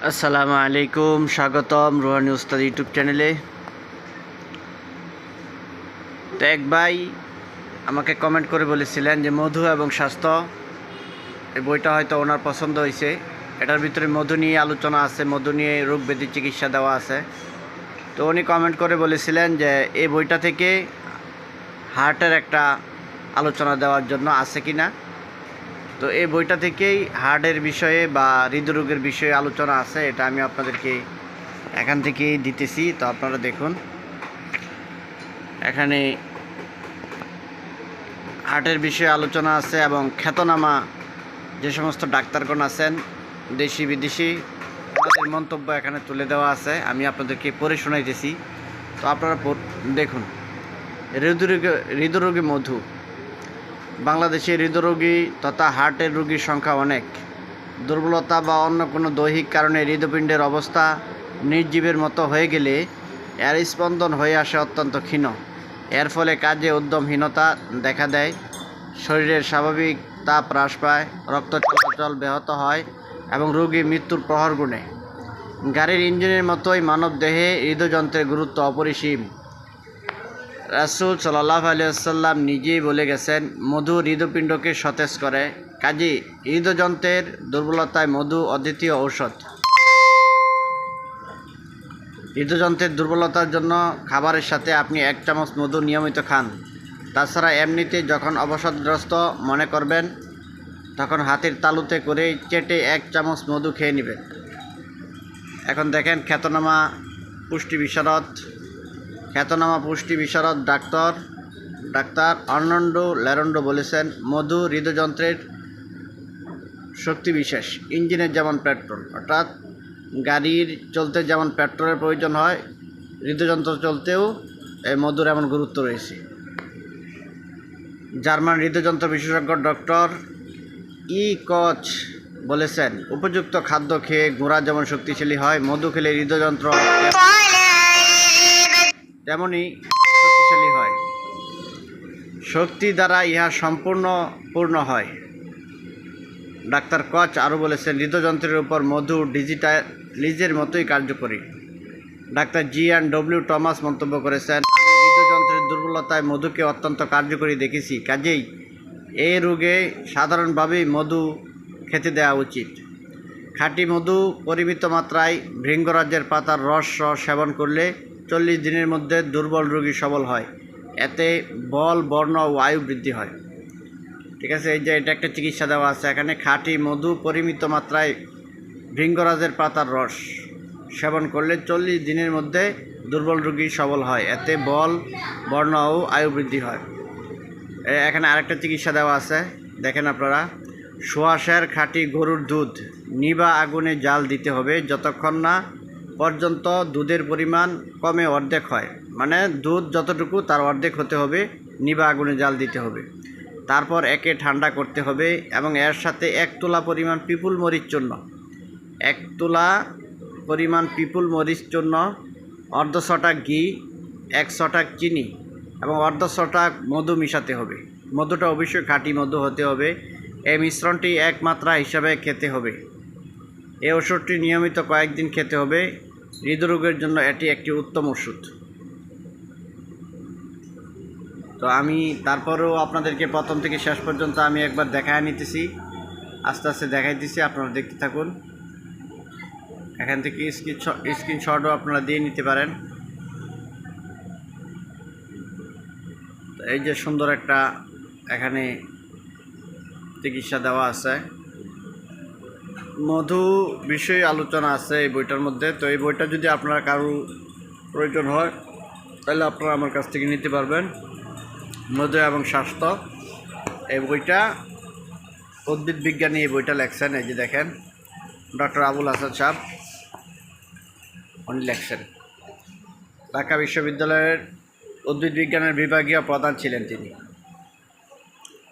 আসসালামু আলাইকুম, স্বাগতম রুহানি উস্তাদ ইউটিউব চ্যানেলে। তো এক ভাই আমাকে কমেন্ট করে বলেছিলেন যে মধু এবং স্বাস্থ্য এই বইটা হয়তো ওনার পছন্দ হয়েছে। এটার ভিতরে মধু নিয়ে আলোচনা আছে, মধু নিয়ে রোগ ব্যাধি চিকিৎসা দেওয়া আছে। তো উনি কমেন্ট করে বলেছিলেন যে এই বইটা থেকে হার্টের একটা আলোচনা দেওয়ার জন্য আছে কি না। তো এই বইটা থেকেই হার্টের বিষয়ে বা হৃদরোগের বিষয়ে আলোচনা আছে, এটা আমি আপনাদেরকে এখান থেকেই দিতেছি। তো আপনারা দেখুন, এখানে হার্টের বিষয়ে আলোচনা আছে এবং খ্যাতনামা যে সমস্ত ডাক্তারগণ আছেন দেশি বিদেশি, তাদের মন্তব্য এখানে তুলে দেওয়া আছে। আমি আপনাদেরকে পড়ে শোনাইতেছি, তো আপনারা দেখুন। হৃদরোগী মধু। বাংলাদেশে হৃদরোগী তথা হার্টের রোগীর সংখ্যা অনেক। দুর্বলতা বা অন্য কোনো দৈহিক কারণে হৃদপিণ্ডের অবস্থা নির্জীবের মতো হয়ে গেলে এর স্পন্দন হয়ে আসে অত্যন্ত ক্ষীণ। এর ফলে কাজে উদ্যমহীনতা দেখা দেয়, শরীরের স্বাভাবিক তাপ হ্রাস পায়, রক্ত চলাচল ব্যাহত হয় এবং রোগী মৃত্যুর প্রহর গুণে। গাড়ির ইঞ্জিনের মতোই মানবদেহে হৃদযন্ত্রের গুরুত্ব অপরিসীম। রাসূল সাল্লাল্লাহু আলাইহি ওয়াসাল্লাম নিজেই বলে গেছেন, মধু হৃদপিণ্ডকে সতেজ করে। কাজেই হৃদযন্ত্রের দুর্বলতায় মধু অদ্বিতীয় ঔষধ। হৃদযন্ত্রের দুর্বলতার জন্য খাবারের সাথে আপনি 1 চামচ মধু নিয়মিত খান। তাছাড়া এমনিতে যখন অবসাদগ্রস্ত মনে করবেন তখন হাতের তালুতে করে চেটে 1 চামচ মধু খেয়ে নেবেন। এখন দেখেন, খ্যাতনামা পুষ্টি বিশারদ ডাক্তার আর্নাল্ডো ল্যারন্ডো বলেছেন, মধু হৃদযন্ত্রের শক্তি বিশেষ। ইঞ্জিনের যেমন পেট্রোল, অর্থাৎ গাড়ির চলতে যেমন পেট্রোলের প্রয়োজন হয়, হৃদযন্ত্র চলতেও এই মধুর এমন গুরুত্ব রয়েছে। জার্মান হৃদযন্ত্র বিশেষজ্ঞ ডক্টর কচ বলেছেন, উপযুক্ত খাদ্য খেয়ে ঘোড়া যেমন শক্তিশালী হয়, মধু খেলে হৃদযন্ত্র তেমনই শক্তিশালী হয়। শক্তি দ্বারা ইহা পূর্ণ হয়। ডাক্তার কচ আরও বলেছেন, হৃদযন্ত্রের উপর মধু ডিজিটালিজের মতোই কার্যকরী। ডাক্তার জি.এন.ডব্লিউ. টমাস মন্তব্য করেছেন, আমি হৃদযন্ত্রের দুর্বলতায় মধুকে অত্যন্ত কার্যকরী দেখেছি। কাজেই এই রোগে সাধারণভাবেই মধু খেতে দেওয়া উচিত। খাঁটি মধু পরিমিত মাত্রায় ভৃঙ্গরাজের পাতার রস সেবন করলে 40 দিনের মধ্যে দুর্বল রোগী সবল হয়। এতে বল, বর্ণ ও আয়ু বৃদ্ধি হয়। ঠিক আছে, এই যে এটা একটা চিকিৎসা দেওয়া আছে এখানে। খাঁটি মধু পরিমিত মাত্রায় ভৃঙ্গরাজের পাতার রস সেবন করলে 40 দিনের মধ্যে দুর্বল রোগী সবল হয়। এতে বল, বর্ণ ও আয়ু বৃদ্ধি হয়। এখানে আরেকটা চিকিৎসা দেওয়া আছে, দেখেন আপনারা। সোয়াশের খাঁটি গরুর দুধ নিভা আগুনে জাল দিতে হবে যতক্ষণ না পর্যন্ত দুধের পরিমাণ কমে অর্ধেক হয়। মানে দুধ যতটুকু তার অর্ধেক হতে হবে, নিভা আগুনে জাল দিতে হবে। তারপর একে ঠান্ডা করতে হবে এবং এর সাথে 1 তোলা পরিমাণ পিপুল মরিচ চূর্ণ, 1 তোলা পরিমাণ পিপুল মরিচ চূর্ণ, অর্ধ ছটাক ঘি, 1 ছটাক চিনি এবং অর্ধ ছটাক মধু মিশাতে হবে। মধুটা অবশ্যই খাঁটি মধু হতে হবে। এই মিশ্রণটি 1 মাত্রা হিসাবে খেতে হবে। এই ওষুধটি নিয়মিত কয়েকদিন খেতে হবে। হৃদরোগের জন্য এটি একটি উত্তম ওষুধ। তো আমি তারপরেও আপনাদেরকে প্রথম থেকে শেষ পর্যন্ত আমি একবার দেখায় নিতেছি, আস্তে আস্তে দেখাইতেছি, আপনারা দেখতে থাকুন। এখান থেকে স্ক্রিনশটও আপনারা দিয়ে নিতে পারেন। এই যে সুন্দর একটা এখানে চিকিৎসা দেওয়া আছে, মধু বিষয়ে আলোচনা আছে এই বইটার মধ্যে। তো এই বইটা যদি আপনারা কারো প্রয়োজন হয় তাহলে আপনারা আমার কাছ থেকে নিতে পারবেন। মধু এবং স্বাস্থ্য এই বইটা, উদ্ভিদ বিজ্ঞানী এই বইটা লেখছেন। এই যে দেখেন, ডক্টর আবুল হাসান সাহেব উনি লেখছেন। ঢাকা বিশ্ববিদ্যালয়ের উদ্ভিদ বিজ্ঞানের বিভাগীয় প্রধান ছিলেন তিনি।